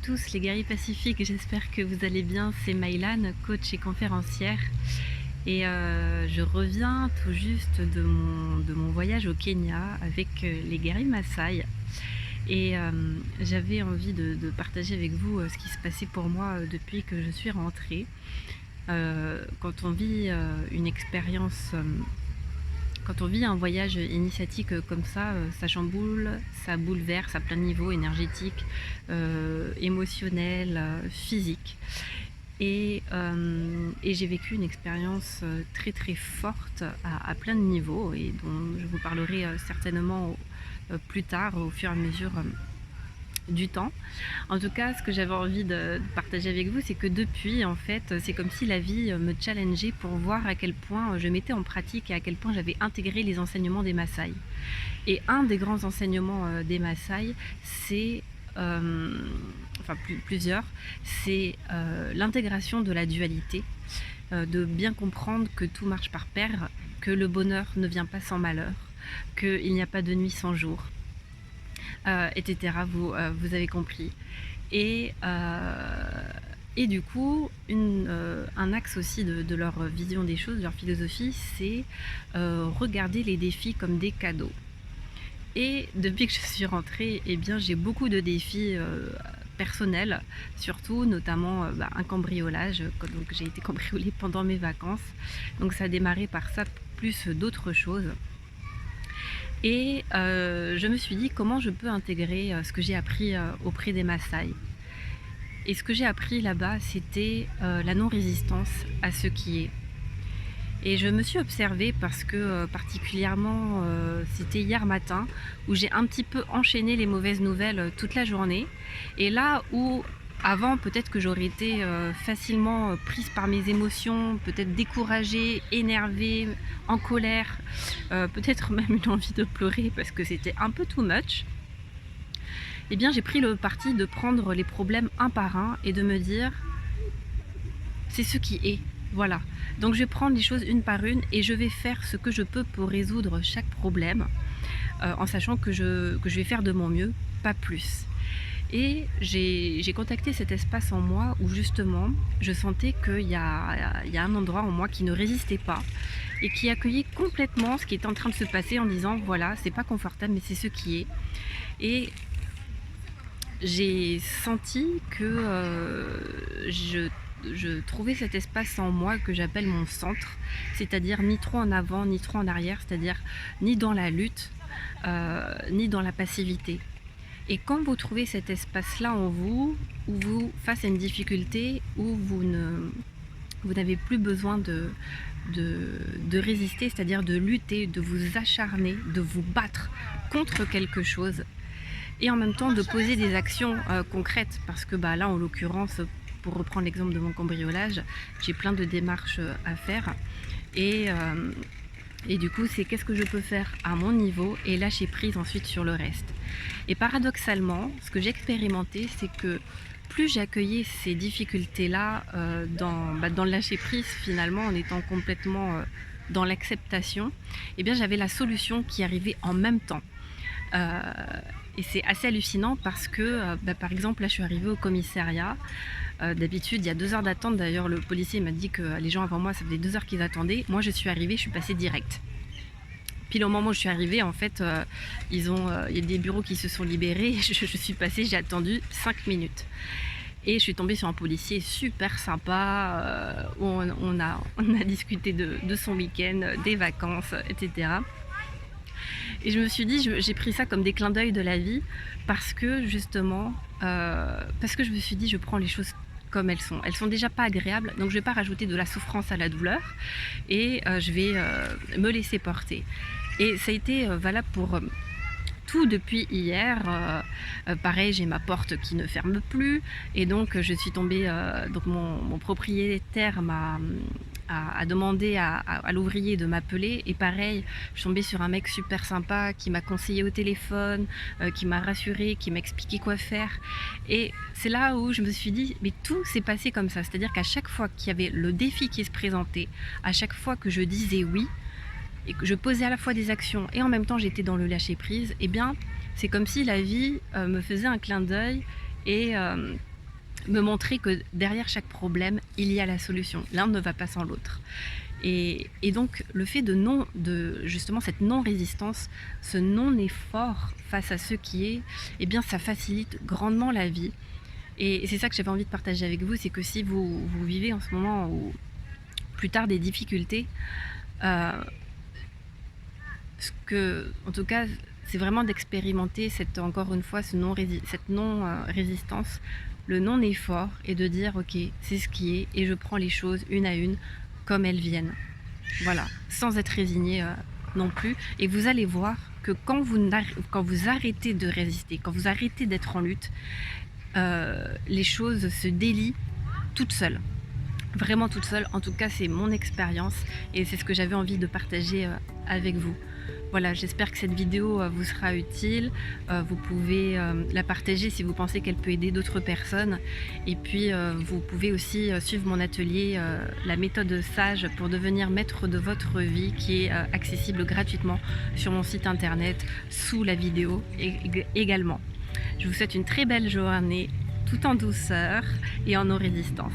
tous les guerriers pacifiques, j'espère que vous allez bien. C'est Maïlan, coach et conférencière. Et je reviens tout juste de mon voyage au Kenya avec les guerriers Maasai. Et j'avais envie de partager avec vous ce qui se passait pour moi depuis que je suis rentrée. Quand on vit une expérience, quand on vit un voyage initiatique comme ça chamboule, ça bouleverse à plein de niveaux, énergétique, émotionnel, physique. Et j'ai vécu une expérience très très forte à plein de niveaux et dont je vous parlerai certainement plus tard au fur et à mesure du temps. En tout cas, ce que j'avais envie de partager avec vous, c'est que depuis, en fait, c'est comme si la vie me challengeait pour voir à quel point je mettais en pratique et à quel point j'avais intégré les enseignements des Maasai. Et un des grands enseignements des Maasai, c'est plusieurs, c'est l'intégration de la dualité, de bien comprendre que tout marche par paire, que le bonheur ne vient pas sans malheur, qu'il n'y a pas de nuit sans jour, etc. Vous avez compris. Et du coup, un axe aussi de leur vision des choses, de leur philosophie, c'est regarder les défis comme des cadeaux. Et depuis que je suis rentrée, eh bien, j'ai beaucoup de défis personnels, surtout notamment un cambriolage. Donc j'ai été cambriolée pendant mes vacances. Donc ça a démarré par ça, plus d'autres choses. Et je me suis dit comment je peux intégrer ce que j'ai appris auprès des Maasai. Et ce que j'ai appris là-bas, c'était la non-résistance à ce qui est. Et je me suis observée parce que particulièrement c'était hier matin où j'ai un petit peu enchaîné les mauvaises nouvelles toute la journée. Et là où avant peut-être que j'aurais été facilement prise par mes émotions, peut-être découragée, énervée, en colère, peut-être même une envie de pleurer parce que c'était un peu too much. Eh bien j'ai pris le parti de prendre les problèmes un par un et de me dire c'est ce qui est. Voilà, donc je vais prendre les choses une par une et je vais faire ce que je peux pour résoudre chaque problème en sachant que je vais faire de mon mieux, pas plus. Et j'ai contacté cet espace en moi où justement je sentais qu'il y a un endroit en moi qui ne résistait pas et qui accueillait complètement ce qui était en train de se passer en disant voilà, c'est pas confortable mais c'est ce qui est. Et j'ai senti que je trouvais cet espace en moi que j'appelle mon centre, c'est-à-dire ni trop en avant ni trop en arrière, c'est-à-dire ni dans la lutte ni dans la passivité. Et quand vous trouvez cet espace-là en vous, où vous, face à une difficulté, où vous n'avez plus besoin de résister, c'est-à-dire de lutter, de vous acharner, de vous battre contre quelque chose, et en même temps de poser des actions concrètes, parce que là en l'occurrence, pour reprendre l'exemple de mon cambriolage, j'ai plein de démarches à faire et du coup c'est qu'est-ce que je peux faire à mon niveau et lâcher prise ensuite sur le reste. Et paradoxalement, ce que j'ai expérimenté, c'est que plus j'ai accueilli ces difficultés là dans le lâcher prise, finalement en étant complètement dans l'acceptation, et bien j'avais la solution qui arrivait en même temps. Et c'est assez hallucinant parce que, par exemple, là je suis arrivée au commissariat. D'habitude, il y a 2 heures d'attente. D'ailleurs, le policier m'a dit que les gens avant moi, ça faisait 2 heures qu'ils attendaient. Moi, je suis arrivée, je suis passée direct. Puis au moment où je suis arrivée, en fait, il y a des bureaux qui se sont libérés. Je suis passée, j'ai attendu 5 minutes. Et je suis tombée sur un policier super sympa, où on a discuté de son week-end, des vacances, etc. Et je me suis dit, j'ai pris ça comme des clins d'œil de la vie parce que justement, parce que je me suis dit, je prends les choses comme elles sont. Elles sont déjà pas agréables, donc je vais pas rajouter de la souffrance à la douleur et je vais me laisser porter. Et ça a été valable pour tout depuis hier. Pareil, j'ai ma porte qui ne ferme plus et donc je suis tombée, donc mon propriétaire a demandé à l'ouvrier de m'appeler et pareil, je suis tombée sur un mec super sympa qui m'a conseillé au téléphone, qui m'a rassuré, qui m'a expliqué quoi faire. Et c'est là où je me suis dit mais tout s'est passé comme ça, c'est-à-dire qu'à chaque fois qu'il y avait le défi qui se présentait, à chaque fois que je disais oui et que je posais à la fois des actions et en même temps j'étais dans le lâcher prise, et bien c'est comme si la vie me faisait un clin d'œil et me montrer que derrière chaque problème, il y a la solution. L'un ne va pas sans l'autre. Et donc le fait de justement cette non-résistance, ce non-effort face à ce qui est, eh bien ça facilite grandement la vie. Et c'est ça que j'avais envie de partager avec vous, c'est que si vous vivez en ce moment ou plus tard des difficultés, en tout cas, c'est vraiment d'expérimenter encore une fois cette non-résistance, le non-effort, et de dire ok, c'est ce qui est, et je prends les choses une à une comme elles viennent. Voilà, sans être résigné non plus. Et vous allez voir que quand vous arrêtez de résister, quand vous arrêtez d'être en lutte, les choses se délient toutes seules. Vraiment toute seule, en tout cas c'est mon expérience et c'est ce que j'avais envie de partager avec vous. Voilà, j'espère que cette vidéo vous sera utile. Vous pouvez la partager si vous pensez qu'elle peut aider d'autres personnes. Et puis vous pouvez aussi suivre mon atelier La méthode sage pour devenir maître de votre vie, qui est accessible gratuitement sur mon site internet sous la vidéo également. Je vous souhaite une très belle journée, tout en douceur et en non-résistance.